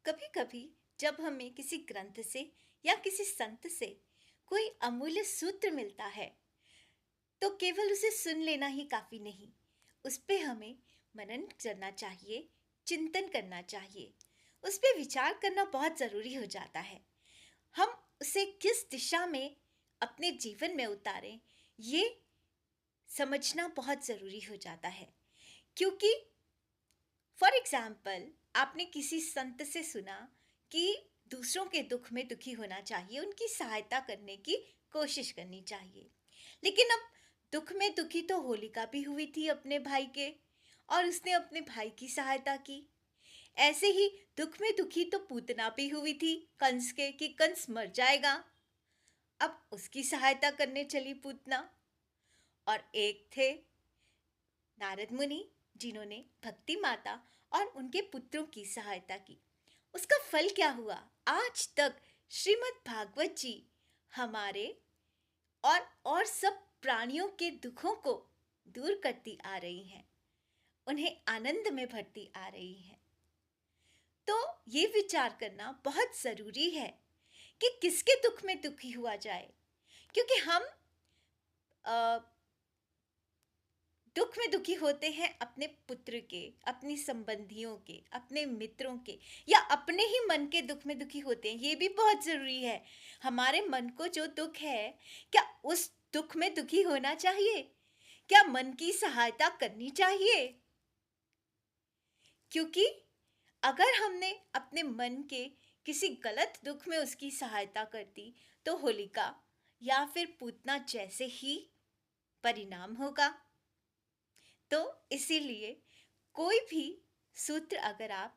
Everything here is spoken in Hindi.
कभी कभी जब हमें किसी ग्रंथ से या किसी संत से कोई अमूल्य सूत्र मिलता है तो केवल उसे सुन लेना ही काफी नहीं, उस पे हमें मनन करना चाहिए, चिंतन करना चाहिए, उस पे विचार करना बहुत जरूरी हो जाता है। हम उसे किस दिशा में अपने जीवन में उतारें, ये समझना बहुत जरूरी हो जाता है। क्योंकि फॉर एग्जाम्पल, आपने किसी संत से सुना कि दूसरों के दुख में दुखी होना चाहिए, उनकी सहायता करने की कोशिश करनी चाहिए। लेकिन अब दुख में दुखी तो होलिका भी हुई थी अपने भाई के, और उसने अपने भाई की सहायता की। ऐसे ही दुख में दुखी तो पूतना भी हुई थी कंस के, कि कंस मर जाएगा। अब उसकी सहायता करने चली पूतना। और एक थे नारद मुनि, जिन्होंने भक्ति माता और उनके पुत्रों की सहायता की। उसका फल क्या हुआ? आज तक श्रीमद् भागवत जी हमारे और सब प्राणियों के दुखों को दूर करती आ रही हैं, उन्हें आनंद में भरती आ रही हैं। तो ये विचार करना बहुत जरूरी है कि किसके दुख में दुखी हुआ जाए। क्योंकि हम अ, दुख में दुखी होते हैं अपने पुत्र के, अपनी संबंधियों के, अपने मित्रों के, या अपने ही मन के दुख में दुखी होते हैं। ये भी बहुत जरूरी है। हमारे मन को जो दुख है, क्या उस दुख में दुखी होना चाहिए? क्या मन की सहायता करनी चाहिए? क्योंकि अगर हमने अपने मन के किसी गलत दुख में उसकी सहायता कर दी तो होलिका या फिर पूतना जैसे ही परिणाम होगा। तो इसीलिए कोई भी सूत्र अगर आप